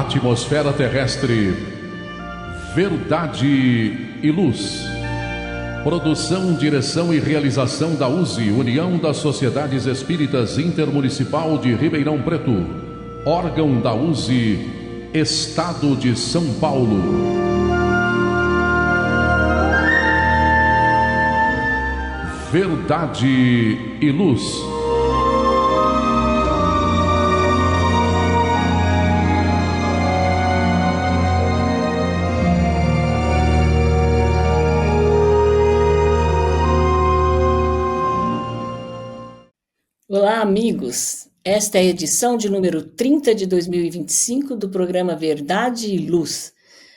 atmosfera terrestre, Verdade e Luz. Produção, direção e realização da USE, União das Sociedades Espíritas Intermunicipal de Ribeirão Preto. Órgão da USE, Estado de São Paulo. Verdade e Luz. Olá, amigos! Esta é a edição de número 30 de 2025 do programa Verdade e Luz.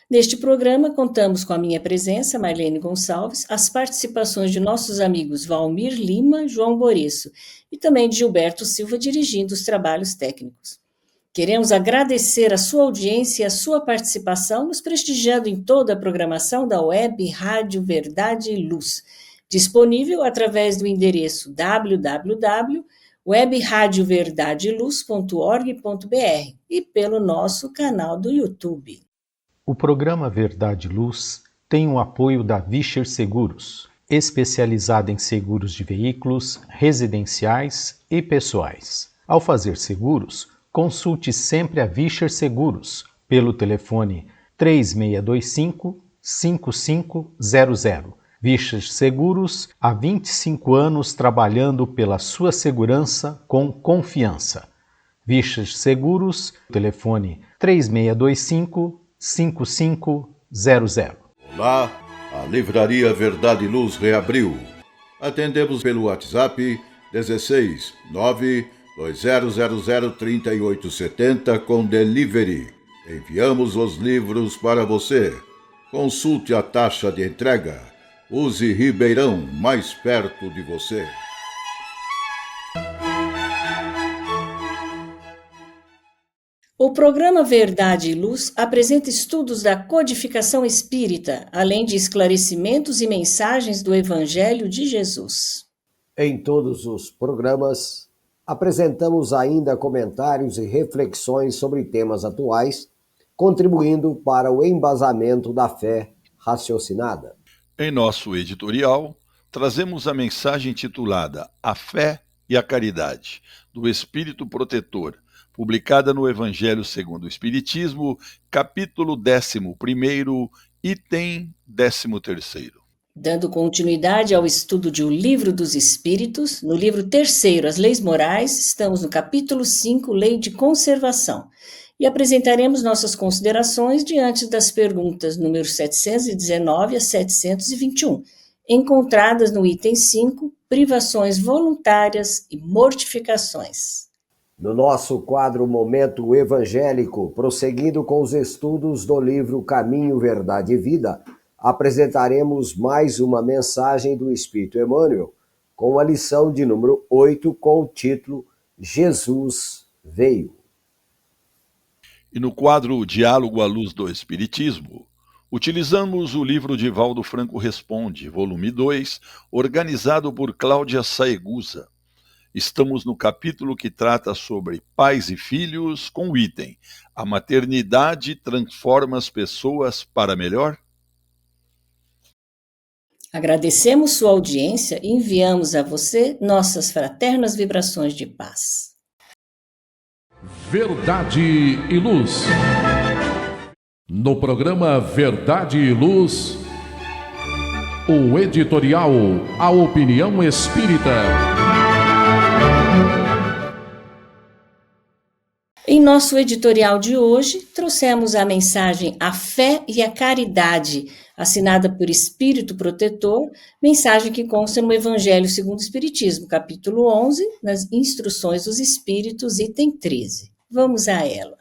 Neste programa, contamos com a minha presença, Marlene Gonçalves, as participações de nossos amigos Valmir Lima, João Boreço e também de Gilberto Silva dirigindo os trabalhos técnicos. Queremos agradecer a sua audiência e a sua participação, nos prestigiando em toda a programação da Web Rádio Verdade e Luz, disponível através do endereço www.webradioverdadeluz.org.br e pelo nosso canal do YouTube. O programa Verdade e Luz tem o apoio da Vischer Seguros, especializada em seguros de veículos, residenciais e pessoais. Ao fazer seguros, consulte sempre a Vischer Seguros pelo telefone 3625-5500. Vischer Seguros, há 25 anos trabalhando pela sua segurança com confiança. Vischer Seguros, telefone 3625-5500. Olá, a Livraria Verdade e Luz reabriu. Atendemos pelo WhatsApp 16 920003870 com delivery. Enviamos os livros para você. Consulte a taxa de entrega. Use Ribeirão, mais perto de você. O programa Verdade e Luz apresenta estudos da codificação espírita, além de esclarecimentos e mensagens do Evangelho de Jesus. Em todos os programas, apresentamos ainda comentários e reflexões sobre temas atuais, contribuindo para o embasamento da fé raciocinada. Em nosso editorial, trazemos a mensagem intitulada A Fé e a Caridade, do Espírito Protetor, publicada no Evangelho segundo o Espiritismo, capítulo 11º, item 13º. Dando continuidade ao estudo de O Livro dos Espíritos, no livro 3º, As Leis Morais, estamos no capítulo 5, Lei de Conservação, e apresentaremos nossas considerações diante das perguntas número 719 a 721, encontradas no item 5, Privações Voluntárias e Mortificações. No nosso quadro Momento Evangélico, prosseguindo com os estudos do livro Caminho, Verdade e Vida, apresentaremos mais uma mensagem do Espírito Emmanuel, com a lição de número 8, com o título Jesus Veio. E no quadro Diálogo à Luz do Espiritismo, utilizamos o livro de Valdo Franco Responde, volume 2, organizado por Cláudia Saegusa. Estamos no capítulo que trata sobre pais e filhos, com o item A Maternidade Transforma as Pessoas para Melhor? Agradecemos sua audiência e enviamos a você nossas fraternas vibrações de paz. Verdade e Luz. No programa Verdade e Luz, o editorial A Opinião Espírita. Em nosso editorial de hoje, trouxemos a mensagem A Fé e a Caridade, assinada por Espírito Protetor, mensagem que consta no Evangelho segundo o Espiritismo, capítulo 11, nas Instruções dos Espíritos, item 13. Vamos a ela.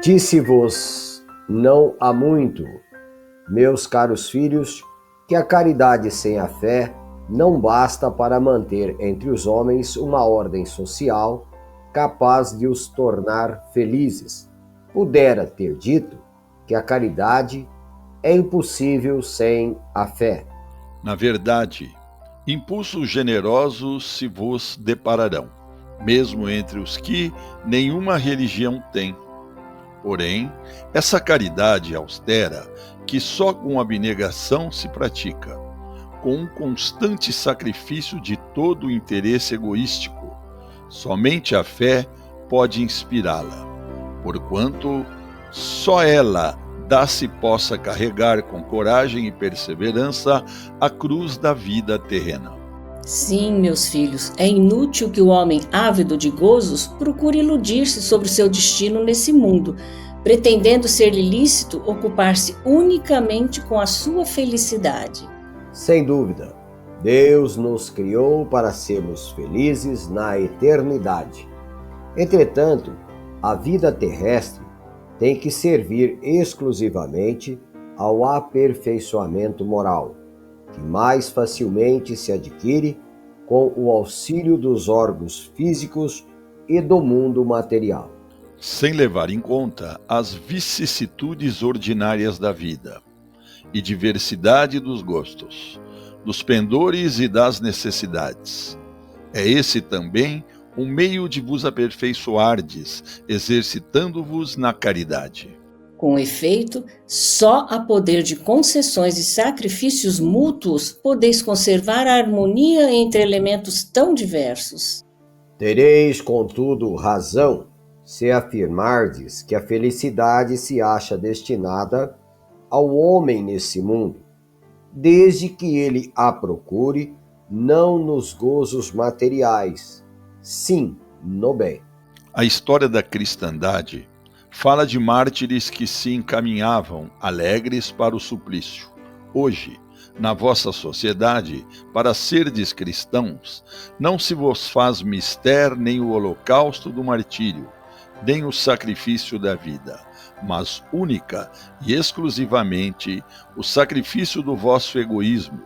Disse-vos não há muito, meus caros filhos, que a caridade sem a fé não basta para manter entre os homens uma ordem social capaz de os tornar felizes. Pudera ter dito que a caridade é impossível sem a fé. Na verdade, impulsos generosos se vos depararão, mesmo entre os que nenhuma religião tem. Porém, essa caridade austera, que só com abnegação se pratica, com um constante sacrifício de todo o interesse egoístico, somente a fé pode inspirá-la, porquanto só ela se possa carregar com coragem e perseverança a cruz da vida terrena. Sim, meus filhos, é inútil que o homem ávido de gozos procure iludir-se sobre o seu destino nesse mundo, pretendendo ser-lhe lícito ocupar-se unicamente com a sua felicidade. Sem dúvida, Deus nos criou para sermos felizes na eternidade. Entretanto, a vida terrestre tem que servir exclusivamente ao aperfeiçoamento moral, que mais facilmente se adquire com o auxílio dos órgãos físicos e do mundo material. Sem levar em conta as vicissitudes ordinárias da vida e diversidade dos gostos, dos pendores e das necessidades. É esse também um meio de vos aperfeiçoardes, exercitando-vos na caridade. Com efeito, só a poder de concessões e sacrifícios mútuos podeis conservar a harmonia entre elementos tão diversos. Tereis, contudo, razão se afirmardes que a felicidade se acha destinada ao homem nesse mundo, desde que ele a procure não nos gozos materiais, sim no bem. A história da cristandade fala de mártires que se encaminhavam alegres para o suplício. Hoje, na vossa sociedade, para serdes cristãos, não se vos faz mister nem o holocausto do martírio, nem o sacrifício da vida, mas única e exclusivamente o sacrifício do vosso egoísmo,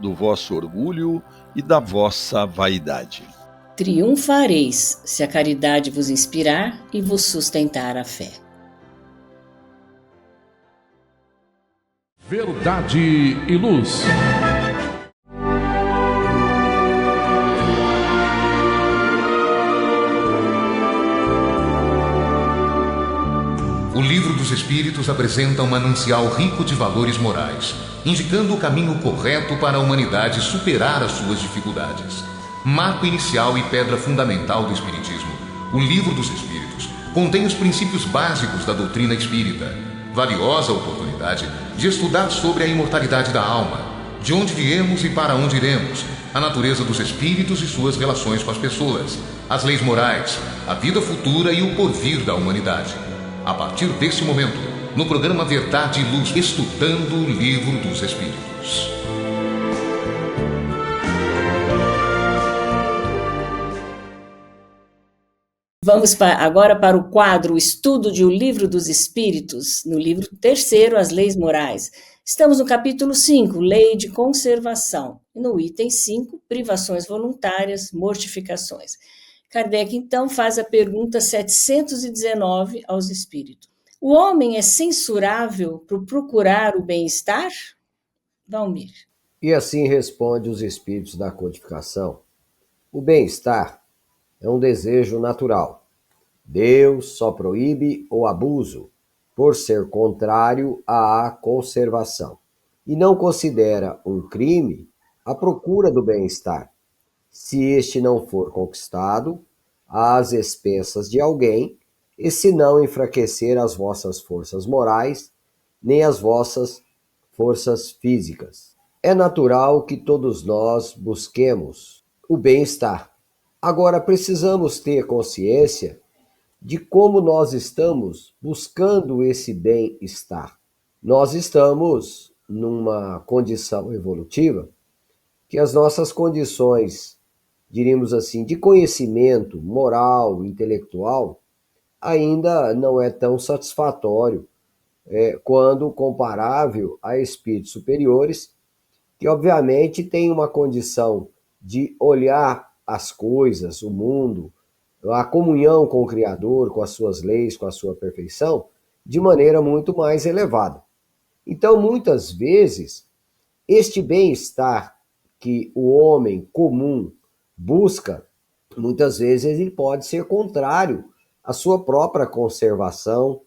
do vosso orgulho e da vossa vaidade. Triunfareis se a caridade vos inspirar e vos sustentar a fé. Verdade e Luz. O Livro dos Espíritos apresenta um manancial rico de valores morais, indicando o caminho correto para a humanidade superar as suas dificuldades. Marco inicial e pedra fundamental do Espiritismo, o Livro dos Espíritos contém os princípios básicos da doutrina espírita, valiosa oportunidade de estudar sobre a imortalidade da alma, de onde viemos e para onde iremos, a natureza dos espíritos e suas relações com as pessoas, as leis morais, a vida futura e o porvir da humanidade. A partir desse momento, no programa Verdade e Luz, estudando o Livro dos Espíritos. Vamos agora para o quadro Estudo de O Livro dos Espíritos, no livro 3º, As Leis Morais. Estamos no capítulo 5, Lei de Conservação, e no item 5, Privações Voluntárias, Mortificações. Kardec, então, faz a pergunta 719 aos espíritos. O homem é censurável por procurar o bem-estar? Valmir. E assim responde os espíritos da codificação. O bem-estar é um desejo natural. Deus só proíbe o abuso por ser contrário à conservação e não considera um crime a procura do bem-estar, se este não for conquistado às expensas de alguém e se não enfraquecer as vossas forças morais nem as vossas forças físicas. É natural que todos nós busquemos o bem-estar. Agora, precisamos ter consciência de como nós estamos buscando esse bem-estar. Nós estamos numa condição evolutiva que as nossas condições, diríamos assim, de conhecimento moral, intelectual, ainda não é tão satisfatório quando comparável a espíritos superiores, que obviamente têm uma condição de olhar as coisas, o mundo, a comunhão com o Criador, com as suas leis, com a sua perfeição, de maneira muito mais elevada. Então, muitas vezes, este bem-estar que o homem comum busca, muitas vezes ele pode ser contrário à sua própria conservação,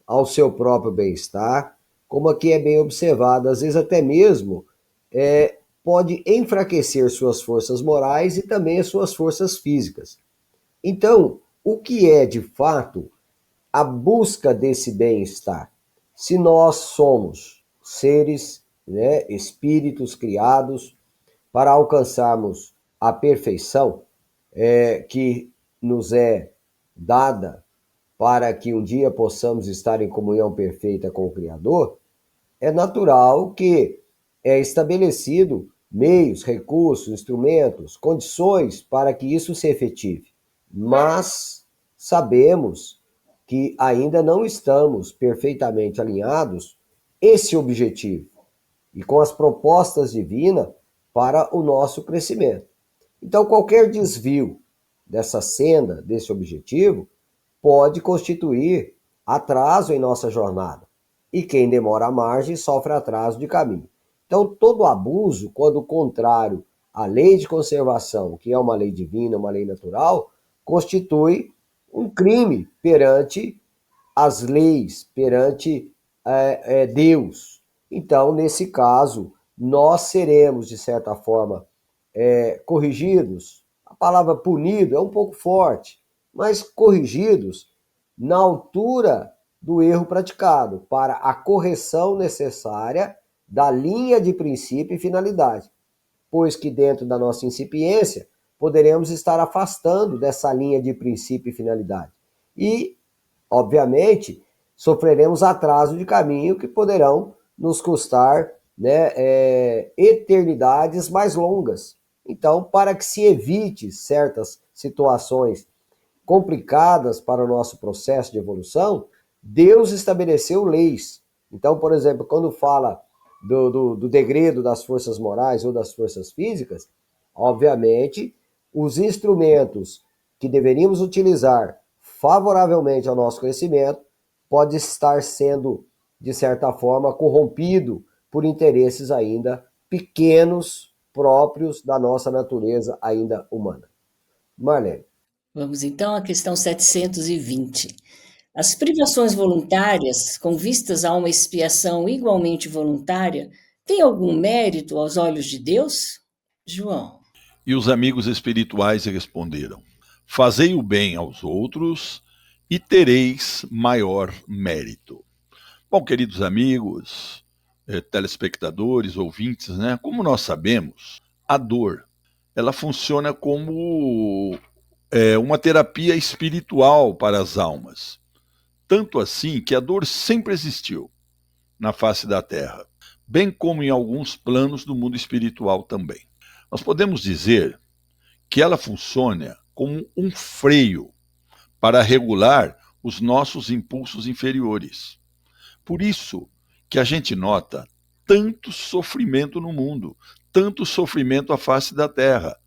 ao seu próprio bem-estar, como aqui é bem observado, às vezes até mesmo pode enfraquecer suas forças morais e também as suas forças físicas. Então, o que é de fato a busca desse bem-estar? Se nós somos seres, espíritos criados para alcançarmos a perfeição que nos é dada para que um dia possamos estar em comunhão perfeita com o Criador, é natural que é estabelecido meios, recursos, instrumentos, condições para que isso se efetive. Mas sabemos que ainda não estamos perfeitamente alinhados esse objetivo e com as propostas divinas para o nosso crescimento. Então, qualquer desvio dessa senda, desse objetivo, pode constituir atraso em nossa jornada. E quem demora à margem sofre atraso de caminho. Então, todo abuso, quando contrário à lei de conservação, que é uma lei divina, uma lei natural, constitui um crime perante as leis, perante Deus. Então, nesse caso, nós seremos, de certa forma, corrigidos. A palavra punido é um pouco forte, mas corrigidos na altura do erro praticado, para a correção necessária da linha de princípio e finalidade, pois que dentro da nossa incipiência poderemos estar afastando dessa linha de princípio e finalidade. E, obviamente, sofreremos atraso de caminho que poderão nos custar eternidades mais longas. Então, para que se evite certas situações complicadas para o nosso processo de evolução, Deus estabeleceu leis. Então, por exemplo, quando fala do degredo das forças morais ou das forças físicas, obviamente, os instrumentos que deveríamos utilizar favoravelmente ao nosso crescimento pode estar sendo, de certa forma, corrompido por interesses ainda pequenos, próprios da nossa natureza ainda humana. Marlene. Vamos então à questão 720. As privações voluntárias, com vistas a uma expiação igualmente voluntária, têm algum mérito aos olhos de Deus? João. E os amigos espirituais responderam: fazei o bem aos outros e tereis maior mérito. Bom, queridos amigos, telespectadores, ouvintes, como nós sabemos, a dor, ela funciona como uma terapia espiritual para as almas. Tanto assim que a dor sempre existiu na face da Terra, bem como em alguns planos do mundo espiritual também. Nós podemos dizer que ela funciona como um freio para regular os nossos impulsos inferiores. Por isso que a gente nota tanto sofrimento no mundo, tanto sofrimento à face da Terra,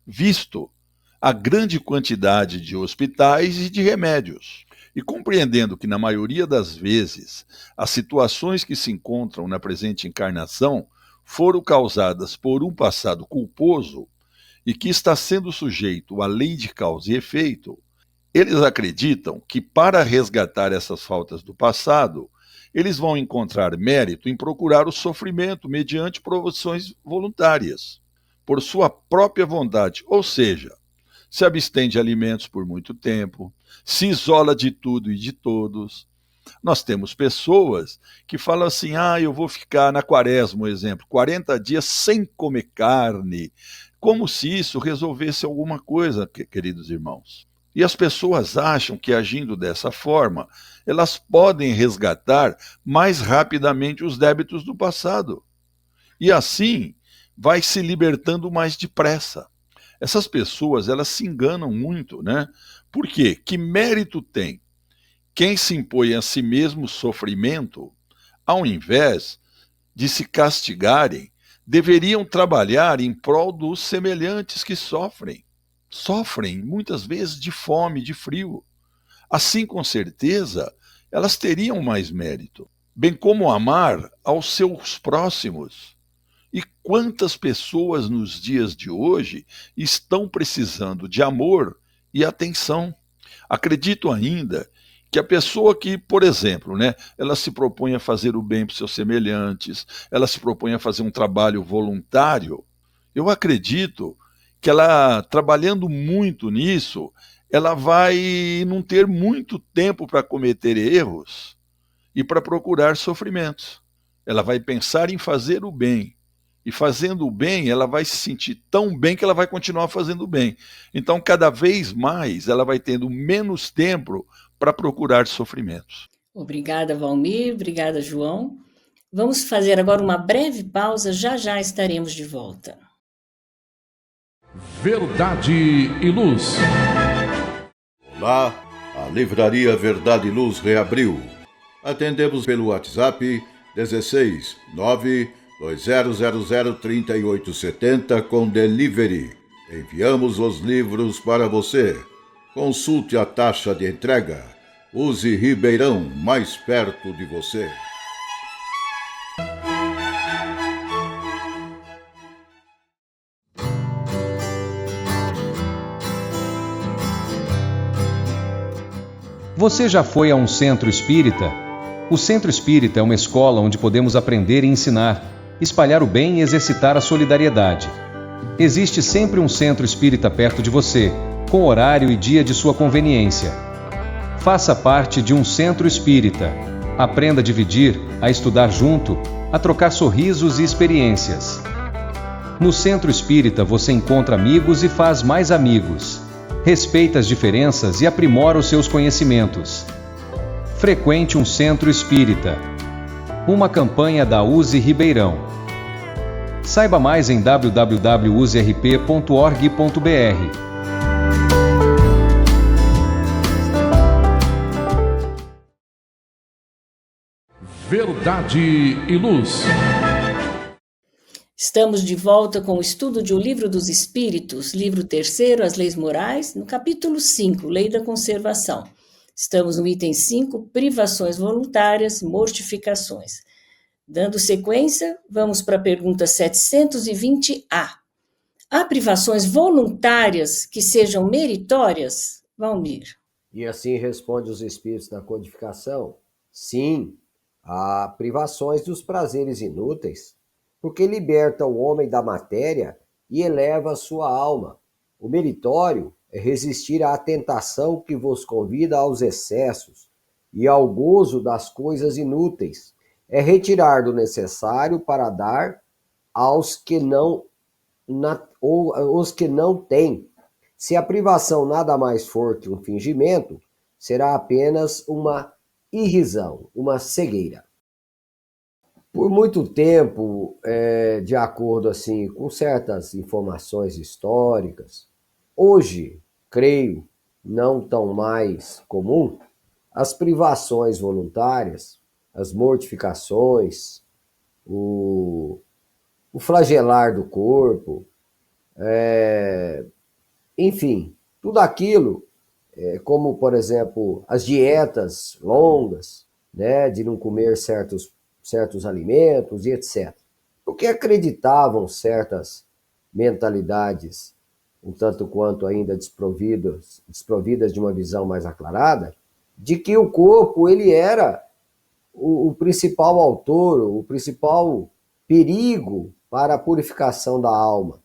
visto a grande quantidade de hospitais e de remédios. E compreendendo que, na maioria das vezes, as situações que se encontram na presente encarnação foram causadas por um passado culposo e que está sendo sujeito à lei de causa e efeito, eles acreditam que, para resgatar essas faltas do passado, eles vão encontrar mérito em procurar o sofrimento mediante provações voluntárias, por sua própria vontade, ou seja, se abstém de alimentos por muito tempo, se isola de tudo e de todos. Nós temos pessoas que falam assim, eu vou ficar na quaresma, exemplo, 40 dias sem comer carne, como se isso resolvesse alguma coisa, queridos irmãos. E as pessoas acham que agindo dessa forma, elas podem resgatar mais rapidamente os débitos do passado. E assim, vai se libertando mais depressa. Essas pessoas, elas se enganam muito, Por quê? Que mérito tem quem se impõe a si mesmo sofrimento, ao invés de se castigarem, deveriam trabalhar em prol dos semelhantes que sofrem. Sofrem, muitas vezes, de fome, de frio. Assim, com certeza, elas teriam mais mérito. bem como amar aos seus próximos. E quantas pessoas nos dias de hoje estão precisando de amor e atenção? Acredito ainda que a pessoa que, por exemplo, ela se propõe a fazer o bem para os seus semelhantes, ela se propõe a fazer um trabalho voluntário, eu acredito que ela, trabalhando muito nisso, ela vai não ter muito tempo para cometer erros e para procurar sofrimentos. Ela vai pensar em fazer o bem. E fazendo o bem, ela vai se sentir tão bem que ela vai continuar fazendo o bem. Então, cada vez mais, ela vai tendo menos tempo para procurar sofrimentos. Obrigada, Valmir. Obrigada, João. Vamos fazer agora uma breve pausa. Já já estaremos de volta. Verdade e Luz. Olá, a Livraria Verdade e Luz reabriu. Atendemos pelo WhatsApp 16 920003870 com delivery. Enviamos os livros para você. Consulte a taxa de entrega. Use Ribeirão, mais perto de você. Você já foi a um centro espírita? O centro espírita é uma escola onde podemos aprender e ensinar, espalhar o bem e exercitar a solidariedade. Existe sempre um centro espírita perto de você, com horário e dia de sua conveniência. Faça parte de um centro espírita. Aprenda a dividir, a estudar junto, a trocar sorrisos e experiências. No centro espírita você encontra amigos e faz mais amigos. Respeita as diferenças e aprimora os seus conhecimentos. Frequente um centro espírita. Uma campanha da USE Ribeirão. Saiba mais em www.userp.org.br. Verdade e Luz. Estamos de volta com o estudo de O Livro dos Espíritos, livro 3º, As Leis Morais, no capítulo 5, Lei da Conservação. Estamos no item 5, Privações Voluntárias, Mortificações. Dando sequência, vamos para a pergunta 720A. Há privações voluntárias que sejam meritórias? Valmir. E assim responde os espíritos da codificação: sim, há privações dos prazeres inúteis, porque liberta o homem da matéria e eleva a sua alma. O meritório é resistir à tentação que vos convida aos excessos e ao gozo das coisas inúteis. É retirar do necessário para dar aos que não têm. Se a privação nada mais for que um fingimento, será apenas uma irrisão, uma cegueira. Por muito tempo, de acordo assim, com certas informações históricas, hoje, creio, não tão mais comum, as privações voluntárias, as mortificações, o flagelar do corpo, enfim, tudo aquilo, como, por exemplo, as dietas longas, de não comer certos alimentos e etc. Porque acreditavam certas mentalidades, um tanto quanto ainda desprovidas de uma visão mais aclarada, de que o corpo ele era o principal autor, o principal perigo para a purificação da alma.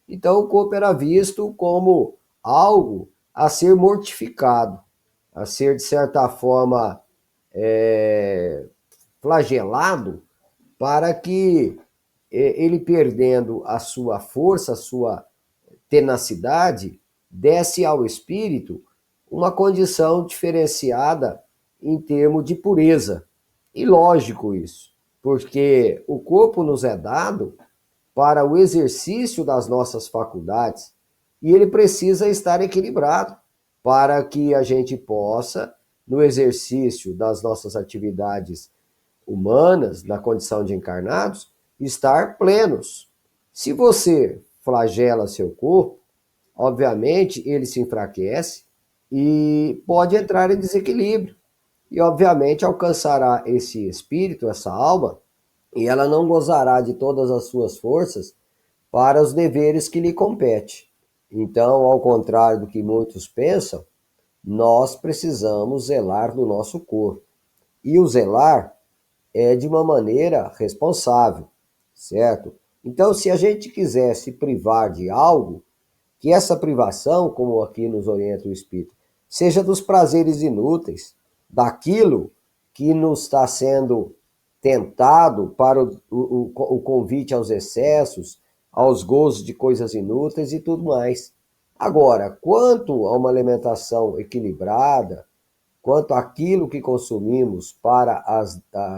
Então o corpo era visto como algo a ser mortificado, a ser, de certa forma, flagelado, para que ele, perdendo a sua força, a sua tenacidade, desse ao espírito uma condição diferenciada em termos de pureza. E lógico isso, porque o corpo nos é dado para o exercício das nossas faculdades e ele precisa estar equilibrado para que a gente possa, no exercício das nossas atividades humanas, na condição de encarnados, estar plenos. Se você flagela seu corpo, obviamente ele se enfraquece e pode entrar em desequilíbrio. e obviamente alcançará esse espírito, essa alma, e ela não gozará de todas as suas forças para os deveres que lhe compete. Então, ao contrário do que muitos pensam, nós precisamos zelar do nosso corpo. E o zelar é de uma maneira responsável, certo? Então, se a gente quiser se privar de algo, que essa privação, como aqui nos orienta o Espírito, seja dos prazeres inúteis, daquilo que nos está sendo tentado para o convite aos excessos, aos gozos de coisas inúteis e tudo mais. Agora, quanto a uma alimentação equilibrada, quanto àquilo que consumimos para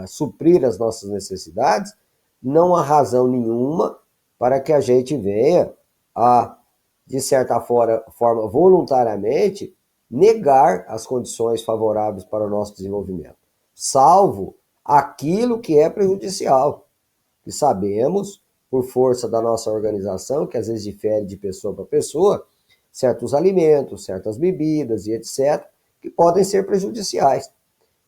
suprir as nossas necessidades, não há razão nenhuma para que a gente venha a, de certa forma, voluntariamente, negar as condições favoráveis para o nosso desenvolvimento, salvo aquilo que é prejudicial, que sabemos, por força da nossa organização, que às vezes difere de pessoa para pessoa, certos alimentos, certas bebidas e etc., que podem ser prejudiciais.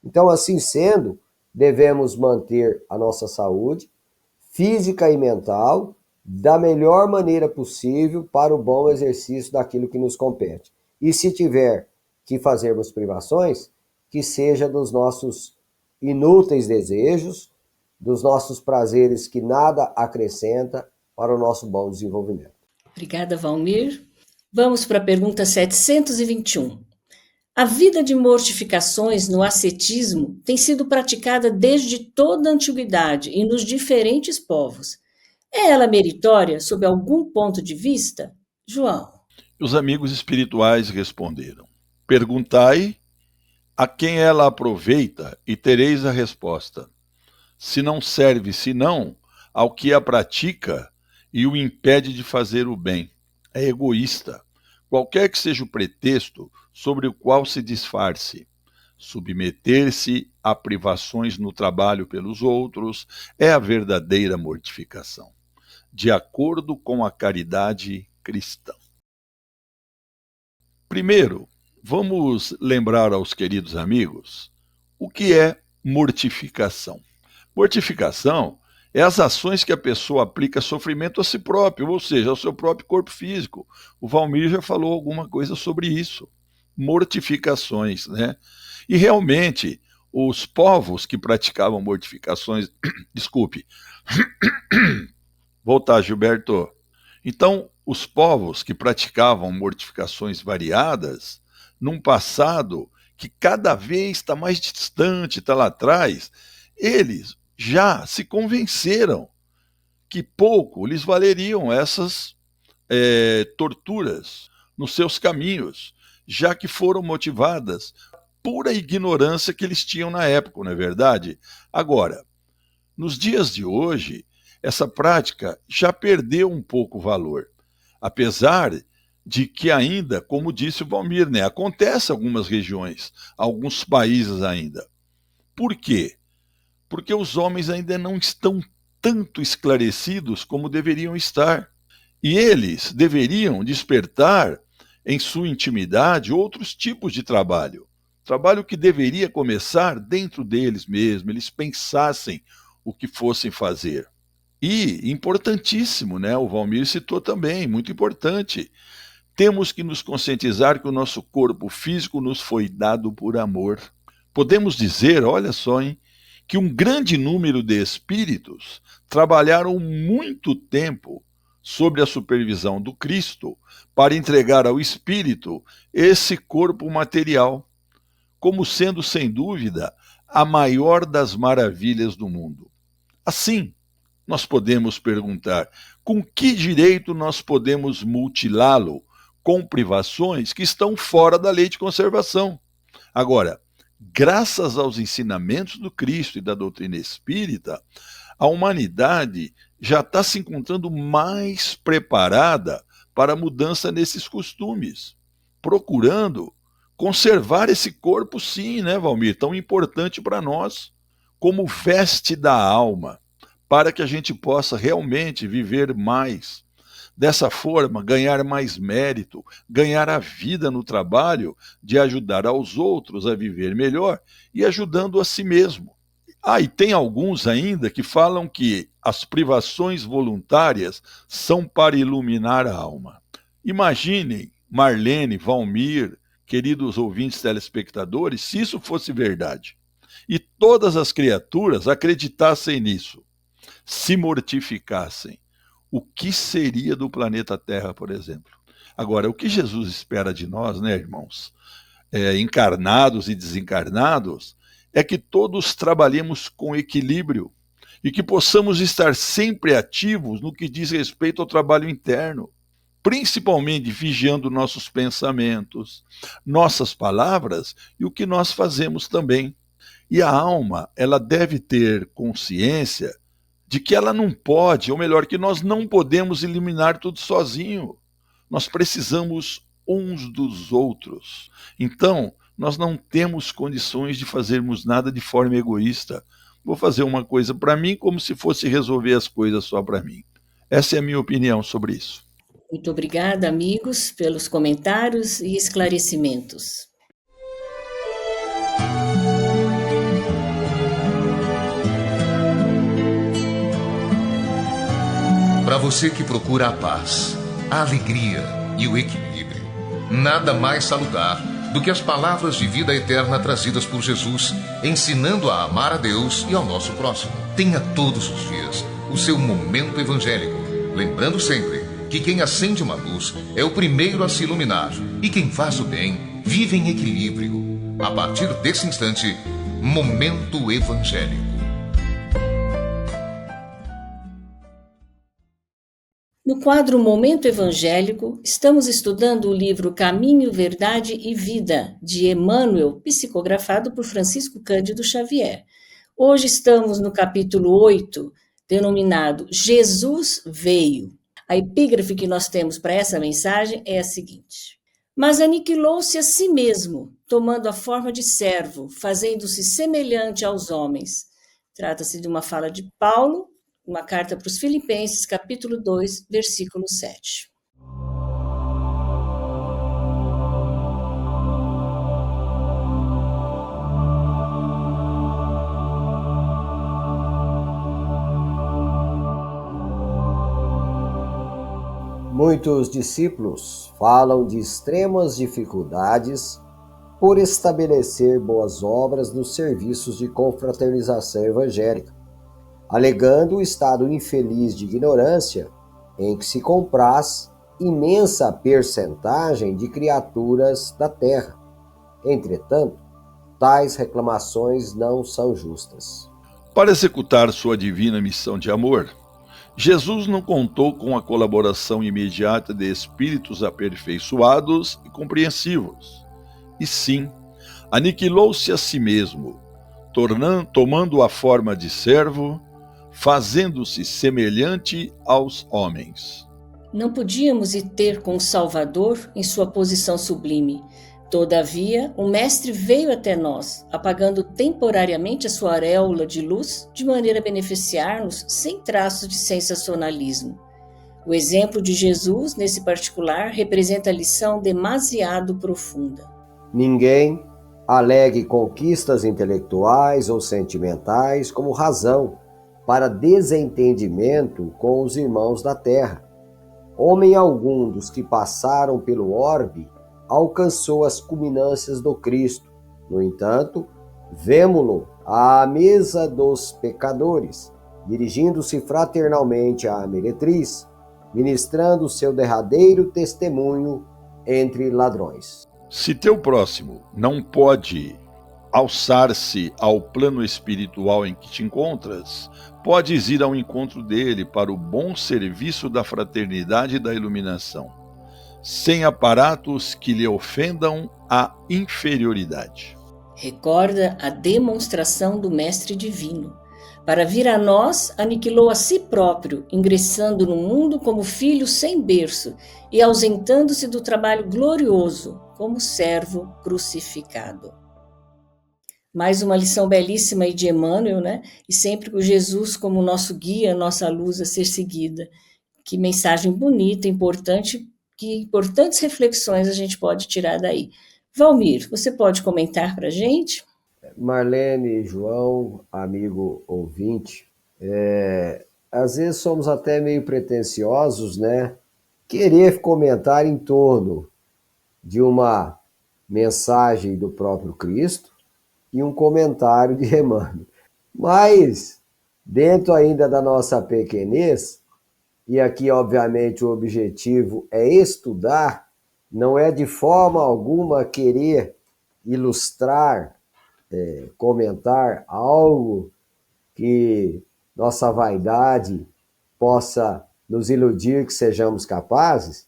Então, assim sendo, devemos manter a nossa saúde física e mental da melhor maneira possível para o bom exercício daquilo que nos compete. E se tiver que fazermos privações, que seja dos nossos inúteis desejos, dos nossos prazeres que nada acrescenta para o nosso bom desenvolvimento. Obrigada, Valmir. Vamos para a pergunta 721. A vida de mortificações no ascetismo tem sido praticada desde toda a antiguidade e nos diferentes povos. É ela meritória sob algum ponto de vista? João. Os amigos espirituais responderam: perguntai a quem ela aproveita e tereis a resposta. Se não serve senão ao que a pratica e o impede de fazer o bem. É egoísta, qualquer que seja o pretexto sobre o qual se disfarce. Submeter-se a privações no trabalho pelos outros é a verdadeira mortificação, de acordo com a caridade cristã. Primeiro, vamos lembrar aos queridos amigos o que é mortificação. Mortificação é as ações que a pessoa aplica sofrimento a si próprio, ou seja, ao seu próprio corpo físico. O Valmir já falou alguma coisa sobre isso. Mortificações, né? E realmente, os povos que praticavam mortificações... Desculpe. Voltar, Gilberto. Então, os povos que praticavam mortificações variadas, num passado que cada vez está mais distante, está lá atrás, eles já se convenceram que pouco lhes valeriam essas torturas nos seus caminhos, já que foram motivadas pura ignorância que eles tinham na época, não é verdade? Agora, nos dias de hoje, essa prática já perdeu um pouco o valor, apesar de que ainda, como disse o Valmir, né, acontece em algumas regiões, alguns países ainda. Por quê? Porque os homens ainda não estão tanto esclarecidos como deveriam estar. E eles deveriam despertar em sua intimidade outros tipos de trabalho. Trabalho que deveria começar dentro deles mesmos, eles pensassem o que fossem fazer. E, importantíssimo, né? O Valmir citou também, muito importante, temos que nos conscientizar que o nosso corpo físico nos foi dado por amor. Podemos dizer, olha só, hein, que um grande número de espíritos trabalharam muito tempo sob a supervisão do Cristo para entregar ao espírito esse corpo material, como sendo, sem dúvida, a maior das maravilhas do mundo. Assim, nós podemos perguntar, com que direito nós podemos mutilá-lo com privações que estão fora da lei de conservação? Agora, graças aos ensinamentos do Cristo e da doutrina espírita, a humanidade já está se encontrando mais preparada para a mudança nesses costumes, procurando conservar esse corpo, sim, né, Valmir, tão importante para nós, como veste da alma, para que a gente possa realmente viver mais, Dessa forma, ganhar mais mérito, ganhar a vida no trabalho, de ajudar aos outros a viver melhor e ajudando a si mesmo. E tem alguns ainda que falam que as privações voluntárias são para iluminar a alma. Imaginem, Marlene, Valmir, queridos ouvintes telespectadores, se isso fosse verdade. E todas as criaturas acreditassem nisso, se mortificassem. O que seria do planeta Terra, por exemplo? Agora, o que Jesus espera de nós, né, irmãos, encarnados e desencarnados, é que todos trabalhemos com equilíbrio e que possamos estar sempre ativos no que diz respeito ao trabalho interno, principalmente vigiando nossos pensamentos, nossas palavras e o que nós fazemos também. E a alma, ela deve ter consciência de que ela não pode, ou melhor, que nós não podemos eliminar tudo sozinho. Nós precisamos uns dos outros. Então, nós não temos condições de fazermos nada de forma egoísta. Vou fazer uma coisa para mim como se fosse resolver as coisas só para mim. Essa é a minha opinião sobre isso. Muito obrigada, amigos, pelos comentários e esclarecimentos. Para você que procura a paz, a alegria e o equilíbrio, nada mais salutar do que as palavras de vida eterna trazidas por Jesus, ensinando a amar a Deus e ao nosso próximo. Tenha todos os dias o seu momento evangélico, lembrando sempre que quem acende uma luz é o primeiro a se iluminar e quem faz o bem vive em equilíbrio. A partir desse instante, Momento Evangélico. No quadro Momento Evangélico, estamos estudando o livro Caminho, Verdade e Vida, de Emmanuel, psicografado por Francisco Cândido Xavier. Hoje estamos no capítulo 8, denominado Jesus Veio. A epígrafe que nós temos para essa mensagem é a seguinte: mas aniquilou-se a si mesmo, tomando a forma de servo, fazendo-se semelhante aos homens. Trata-se de uma fala de Paulo, uma carta para os Filipenses, capítulo 2, versículo 7. Muitos discípulos falam de extremas dificuldades por estabelecer boas obras nos serviços de confraternização evangélica, alegando o estado infeliz de ignorância em que se compraz imensa percentagem de criaturas da terra. Entretanto, tais reclamações não são justas. Para executar sua divina missão de amor, Jesus não contou com a colaboração imediata de espíritos aperfeiçoados e compreensivos, e sim, aniquilou-se a si mesmo, tomando a forma de servo, fazendo-se semelhante aos homens. Não podíamos ir ter com o Salvador em sua posição sublime. Todavia, o Mestre veio até nós, apagando temporariamente a sua auréola de luz, de maneira a beneficiar-nos sem traços de sensacionalismo. O exemplo de Jesus, nesse particular, representa a lição demasiado profunda. Ninguém alegue conquistas intelectuais ou sentimentais como razão para desentendimento com os irmãos da terra. Homem algum dos que passaram pelo orbe alcançou as culminâncias do Cristo. No entanto, vemo-lo à mesa dos pecadores, dirigindo-se fraternalmente à meretriz, ministrando seu derradeiro testemunho entre ladrões. Se teu próximo não pode alçar-se ao plano espiritual em que te encontras, podes ir ao encontro dele para o bom serviço da fraternidade e da iluminação, sem aparatos que lhe ofendam a inferioridade. Recorda a demonstração do Mestre Divino. Para vir a nós, aniquilou a si próprio, ingressando no mundo como filho sem berço e ausentando-se do trabalho glorioso, como servo crucificado. Mais uma lição belíssima aí de Emmanuel, né? E sempre com Jesus como nosso guia, nossa luz a ser seguida. Que mensagem bonita, importante, que importantes reflexões a gente pode tirar daí. Valmir, você pode comentar para a gente? Marlene, João, amigo ouvinte, às vezes somos até meio pretensiosos, né? Querer comentar em torno de uma mensagem do próprio Cristo e um comentário de Emmanuel. Mas, dentro ainda da nossa pequenez, e aqui, obviamente, o objetivo é estudar, não é de forma alguma querer ilustrar, comentar algo que nossa vaidade possa nos iludir que sejamos capazes,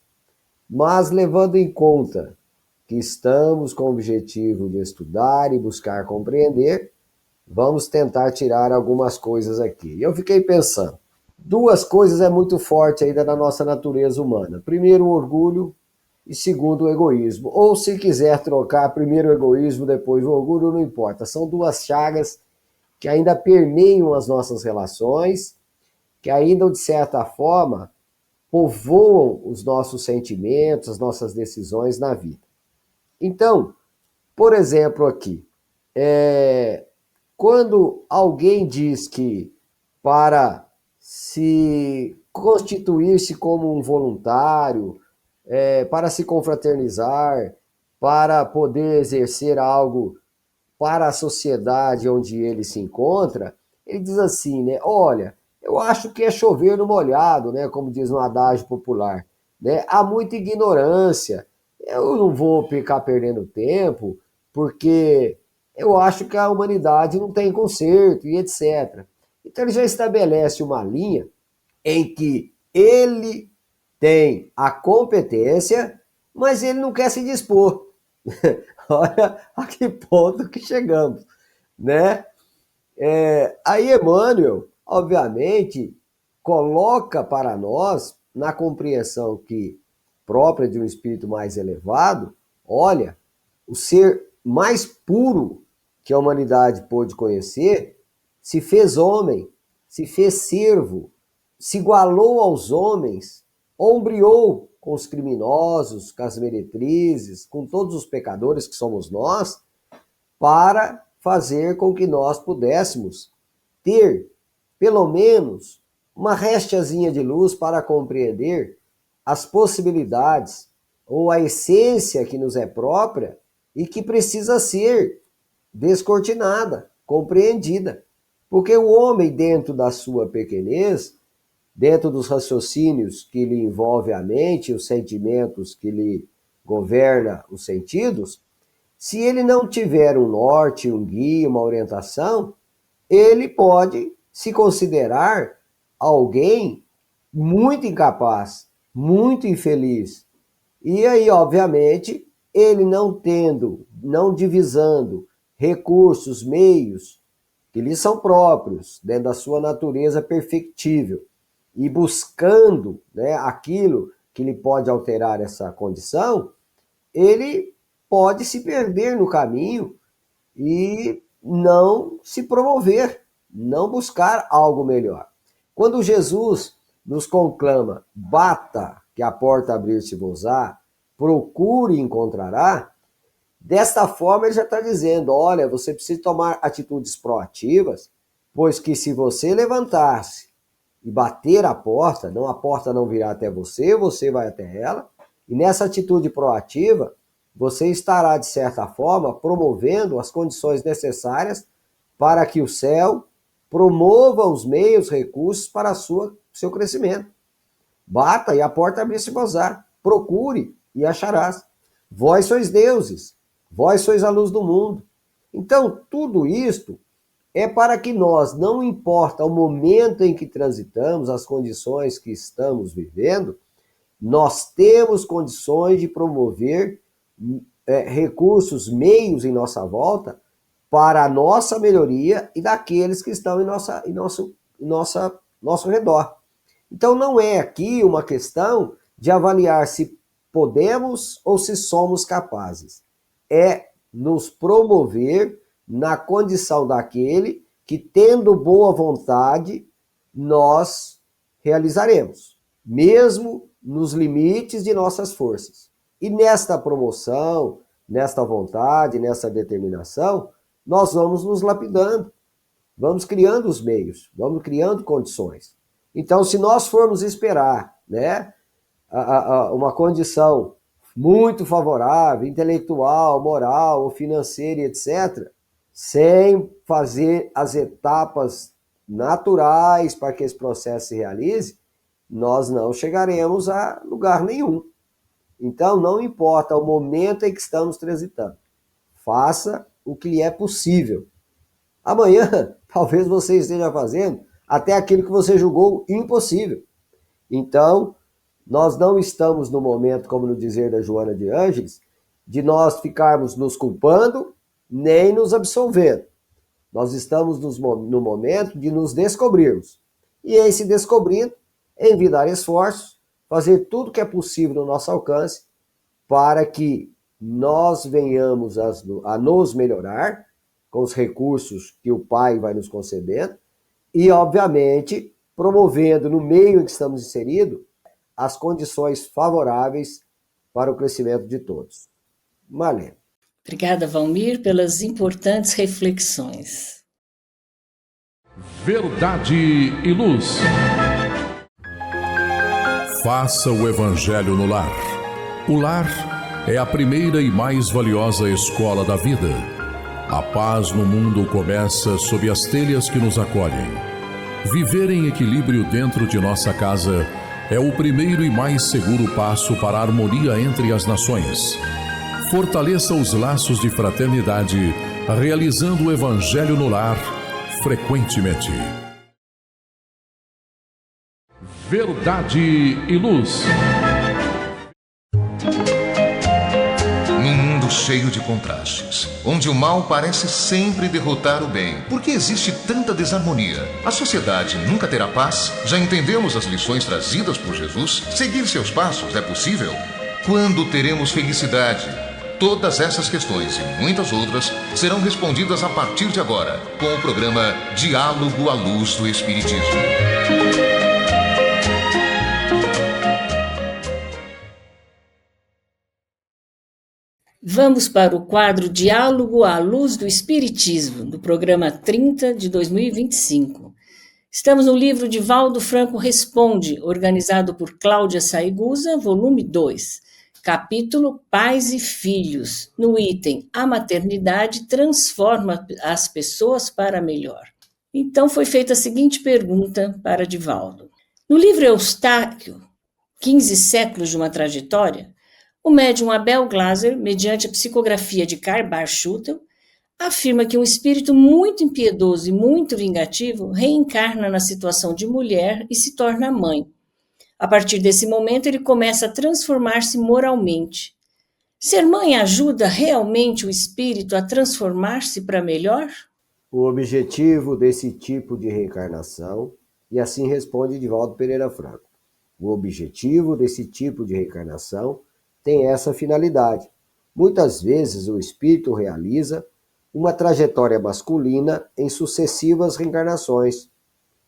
mas levando em conta que estamos com o objetivo de estudar e buscar compreender, vamos tentar tirar algumas coisas aqui. E eu fiquei pensando, duas coisas é muito forte ainda na nossa natureza humana. Primeiro, o orgulho e segundo, o egoísmo. Ou se quiser trocar, primeiro o egoísmo, depois o orgulho, não importa. São duas chagas que ainda permeiam as nossas relações, que ainda, de certa forma, povoam os nossos sentimentos, as nossas decisões na vida. Então, por exemplo aqui, quando alguém diz que para se constituir-se como um voluntário, para se confraternizar, para poder exercer algo para a sociedade onde ele se encontra, ele diz assim, né? Olha, eu acho que é chover no molhado, né? Como diz um adágio popular, né? Há muita ignorância, eu não vou ficar perdendo tempo, porque eu acho que a humanidade não tem conserto e etc. Então ele já estabelece uma linha em que ele tem a competência, mas ele não quer se dispor. Olha a que ponto que chegamos, né? Aí Emmanuel, obviamente, coloca para nós, na compreensão que própria de um espírito mais elevado, olha, o ser mais puro que a humanidade pôde conhecer se fez homem, se fez servo, se igualou aos homens, ombreou com os criminosos, com as meretrizes, com todos os pecadores que somos nós, para fazer com que nós pudéssemos ter, pelo menos, uma restiazinha de luz para compreender as possibilidades ou a essência que nos é própria e que precisa ser descortinada, compreendida. Porque o homem, dentro da sua pequenez, dentro dos raciocínios que lhe envolve a mente, os sentimentos que lhe governa os sentidos, se ele não tiver um norte, um guia, uma orientação, ele pode se considerar alguém muito incapaz, muito infeliz. E aí, obviamente, ele não tendo, não divisando recursos, meios que lhe são próprios, dentro da sua natureza perfectível, e buscando, né, aquilo que lhe pode alterar essa condição, ele pode se perder no caminho e não se promover, não buscar algo melhor. Quando Jesus nos conclama, bata que a porta abrir-se-vos-á, procure e encontrará, desta forma ele já está dizendo, olha, você precisa tomar atitudes proativas, pois que se você levantar-se e bater a porta não virá até você, você vai até ela, e nessa atitude proativa, você estará, de certa forma, promovendo as condições necessárias para que o céu promova os meios, recursos para seu crescimento. Bata e a porta abrir-se-vos-á. Procure e acharás. Vós sois deuses, vós sois a luz do mundo. Então, tudo isto é para que nós, não importa o momento em que transitamos, as condições que estamos vivendo, nós temos condições de promover recursos, meios em nossa volta para a nossa melhoria e daqueles que estão em nosso redor. Então não é aqui uma questão de avaliar se podemos ou se somos capazes. É nos promover na condição daquele que, tendo boa vontade, nós realizaremos. mesmo nos limites de nossas forças. E nesta promoção, nesta vontade, nessa determinação, nós vamos nos lapidando, vamos criando os meios, vamos criando condições. Então, se nós formos esperar, né, uma condição muito favorável, intelectual, moral, financeira, etc., sem fazer as etapas naturais para que esse processo se realize, nós não chegaremos a lugar nenhum. Então, não importa o momento em que estamos transitando, faça o que lhe é possível. Amanhã, talvez você esteja fazendo até aquilo que você julgou impossível. Então, nós não estamos no momento, como no dizer da Joana de Ângeles, de nós ficarmos nos culpando nem nos absolvendo. Nós estamos no momento de nos descobrirmos. E em se descobrindo, envidar esforços, fazer tudo que é possível no nosso alcance para que nós venhamos a nos melhorar com os recursos que o Pai vai nos concedendo e, obviamente, promovendo no meio em que estamos inseridos as condições favoráveis para o crescimento de todos. Marlene. Obrigada, Valmir, pelas importantes reflexões. Verdade e Luz. Faça o Evangelho no lar. O lar é a primeira e mais valiosa escola da vida. A paz no mundo começa sob as telhas que nos acolhem. Viver em equilíbrio dentro de nossa casa é o primeiro e mais seguro passo para a harmonia entre as nações. Fortaleça os laços de fraternidade, realizando o Evangelho no lar frequentemente. Verdade e Luz. Num mundo cheio de contrastes, onde o mal parece sempre derrotar o bem, por que existe tanta desarmonia? A sociedade nunca terá paz? Já entendemos as lições trazidas por Jesus? Seguir seus passos é possível? Quando teremos felicidade? Todas essas questões e muitas outras serão respondidas a partir de agora, com o programa Diálogo à Luz do Espiritismo. Vamos para o quadro Diálogo à Luz do Espiritismo, do programa 30 de 2025. Estamos no livro de Valdo Franco Responde, organizado por Cláudia Saigusa, volume 2. Capítulo Pais e Filhos, no item A Maternidade Transforma as Pessoas para Melhor. Então foi feita a seguinte pergunta para Divaldo. No livro Eustáquio, 15 séculos de uma trajetória, o médium Abel Glasser, mediante a psicografia de Karl Barth-Schutel, afirma que um espírito muito impiedoso e muito vingativo reencarna na situação de mulher e se torna mãe. A partir desse momento, ele começa a transformar-se moralmente. Ser mãe ajuda realmente o espírito a transformar-se para melhor? O objetivo desse tipo de reencarnação, e assim responde Divaldo Pereira Franco, o objetivo desse tipo de reencarnação tem essa finalidade. Muitas vezes o espírito realiza uma trajetória masculina em sucessivas reencarnações,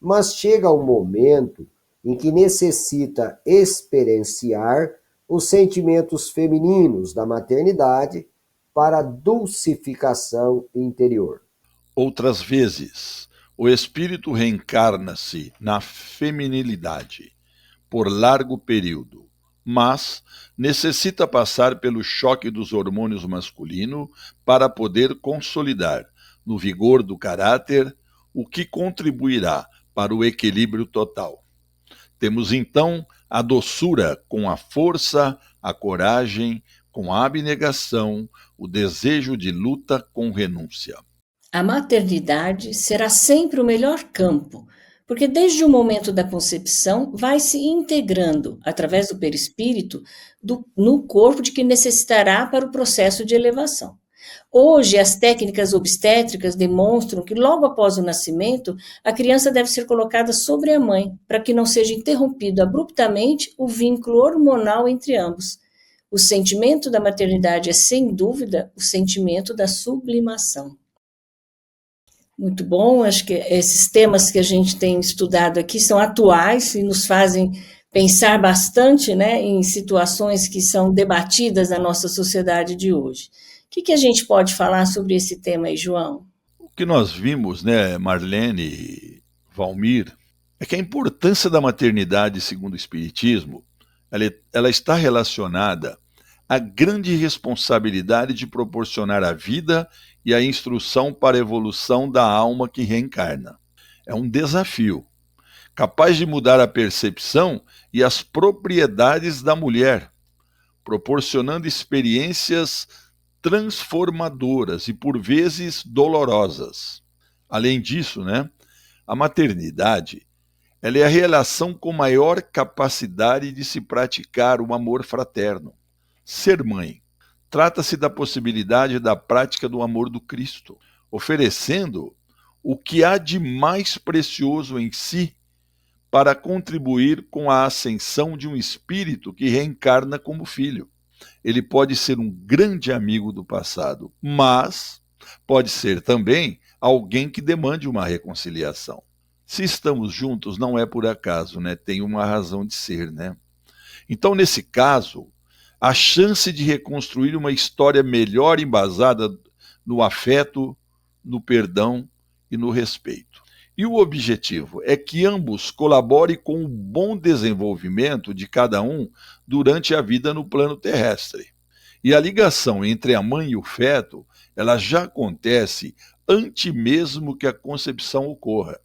mas chega um momento em que necessita experienciar os sentimentos femininos da maternidade para a dulcificação interior. Outras vezes, o espírito reencarna-se na feminilidade por largo período, mas necessita passar pelo choque dos hormônios masculinos para poder consolidar, no vigor do caráter, o que contribuirá para o equilíbrio total. Temos então a doçura com a força, a coragem com a abnegação, o desejo de luta com renúncia. A maternidade será sempre o melhor campo, porque desde o momento da concepção vai se integrando, através do perispírito, no corpo de que necessitará para o processo de elevação. Hoje, as técnicas obstétricas demonstram que logo após o nascimento, a criança deve ser colocada sobre a mãe, para que não seja interrompido abruptamente o vínculo hormonal entre ambos. O sentimento da maternidade é, sem dúvida, o sentimento da sublimação. Muito bom, acho que esses temas que a gente tem estudado aqui são atuais e nos fazem pensar bastante, né, em situações que são debatidas na nossa sociedade de hoje. O que a gente pode falar sobre esse tema aí, João? O que nós vimos, né, Marlene e Valmir, é que a importância da maternidade, segundo o Espiritismo, ela está relacionada à grande responsabilidade de proporcionar a vida e a instrução para a evolução da alma que reencarna. É um desafio, capaz de mudar a percepção e as propriedades da mulher, proporcionando experiências transformadoras e, por vezes, dolorosas. Além disso, né, a maternidade ela é a relação com maior capacidade de se praticar o amor fraterno. Ser mãe trata-se da possibilidade da prática do amor do Cristo, oferecendo o que há de mais precioso em si para contribuir com a ascensão de um espírito que reencarna como filho. Ele pode ser um grande amigo do passado, mas pode ser também alguém que demande uma reconciliação. Se estamos juntos, não é por acaso, né? Tem uma razão de ser, né? Então, nesse caso, a chance de reconstruir uma história melhor embasada no afeto, no perdão e no respeito. E o objetivo é que ambos colaborem com o bom desenvolvimento de cada um durante a vida no plano terrestre. E a ligação entre a mãe e o feto, ela já acontece antes mesmo que a concepção ocorra.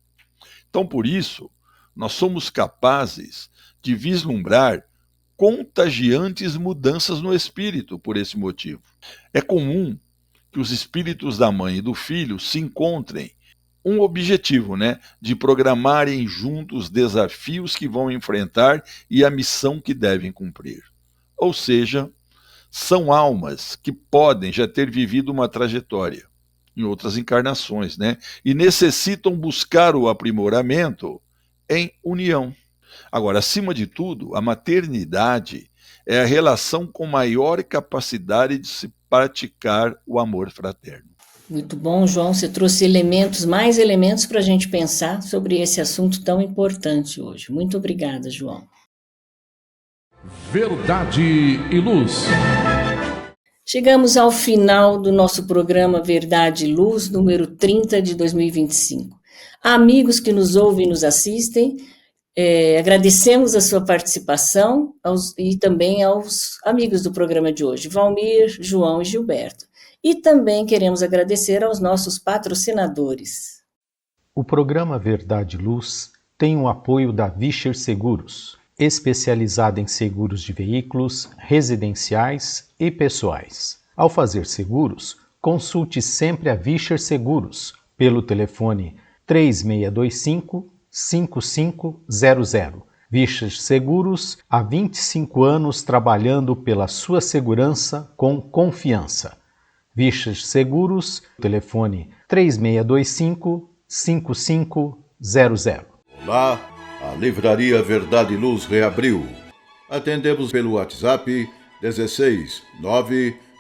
Então, por isso, nós somos capazes de vislumbrar contagiantes mudanças no espírito por esse motivo. É comum que os espíritos da mãe e do filho se encontrem um objetivo, né, de programarem juntos os desafios que vão enfrentar e a missão que devem cumprir. Ou seja, são almas que podem já ter vivido uma trajetória em outras encarnações, né, e necessitam buscar o aprimoramento em união. Agora, acima de tudo, a maternidade é a relação com maior capacidade de se praticar o amor fraterno. Muito bom, João. Você trouxe mais elementos para a gente pensar sobre esse assunto tão importante hoje. Muito obrigada, João. Verdade e Luz. Chegamos ao final do nosso programa Verdade e Luz, número 30 de 2025. Amigos que nos ouvem e nos assistem, agradecemos a sua participação e também aos amigos do programa de hoje, Valmir, João e Gilberto. E também queremos agradecer aos nossos patrocinadores. O programa Verdade e Luz tem o apoio da Vischer Seguros, especializada em seguros de veículos, residenciais e pessoais. Ao fazer seguros, consulte sempre a Vischer Seguros pelo telefone 3625-5500. Vischer Seguros, há 25 anos trabalhando pela sua segurança com confiança. Vischer Seguros, telefone 3625-5500. Olá, a Livraria Verdade e Luz reabriu. Atendemos pelo WhatsApp 16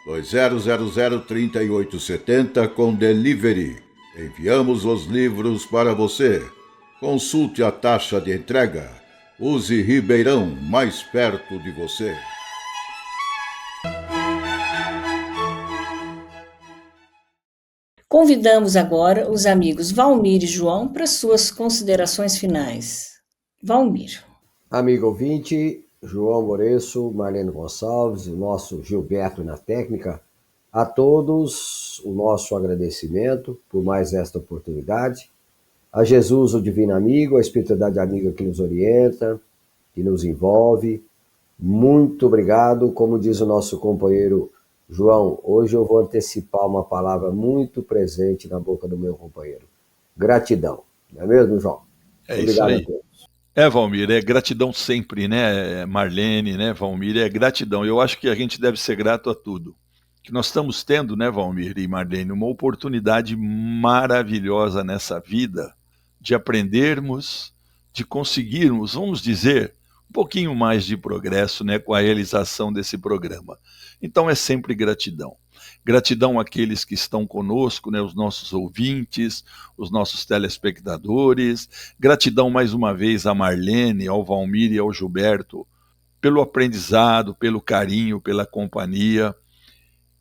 920003870 com delivery. Enviamos os livros para você. Consulte a taxa de entrega. Use Ribeirão, mais perto de você. Convidamos agora os amigos Valmir e João para suas considerações finais. Valmir. Amigo ouvinte, João Moreço, Marlene Gonçalves, o nosso Gilberto na técnica, a todos o nosso agradecimento por mais esta oportunidade. A Jesus, o Divino Amigo, a espiritualidade amiga que nos orienta, que nos envolve. Muito obrigado, como diz o nosso companheiro João, hoje eu vou antecipar uma palavra muito presente na boca do meu companheiro. Gratidão. Não é mesmo, João? É obrigado isso aí. A todos. Valmir, é gratidão sempre, né, Marlene, né, Valmir, é gratidão. Eu acho que a gente deve ser grato a tudo. Que nós estamos tendo, né, Valmir e Marlene, uma oportunidade maravilhosa nessa vida de aprendermos, de conseguirmos, vamos dizer, um pouquinho mais de progresso, né, com a realização desse programa. Então é sempre gratidão. Gratidão àqueles que estão conosco, né, os nossos ouvintes, os nossos telespectadores. Gratidão mais uma vez a Marlene, ao Valmir e ao Gilberto, pelo aprendizado, pelo carinho, pela companhia.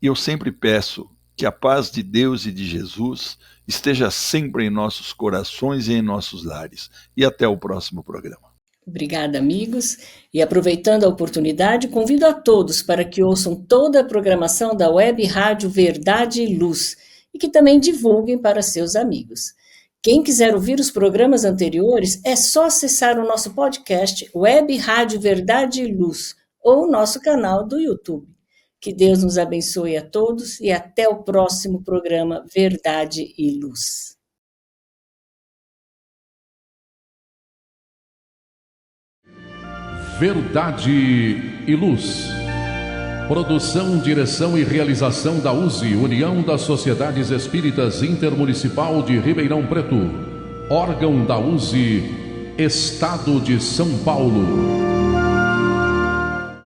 E eu sempre peço que a paz de Deus e de Jesus esteja sempre em nossos corações e em nossos lares. E até o próximo programa. Obrigada, amigos. E aproveitando a oportunidade, convido a todos para que ouçam toda a programação da Web Rádio Verdade e Luz e que também divulguem para seus amigos. Quem quiser ouvir os programas anteriores, é só acessar o nosso podcast Web Rádio Verdade e Luz ou o nosso canal do YouTube. Que Deus nos abençoe a todos e até o próximo programa Verdade e Luz. Verdade e Luz. Produção, direção e realização da USE, União das Sociedades Espíritas Intermunicipal de Ribeirão Preto. Órgão da USE, Estado de São Paulo.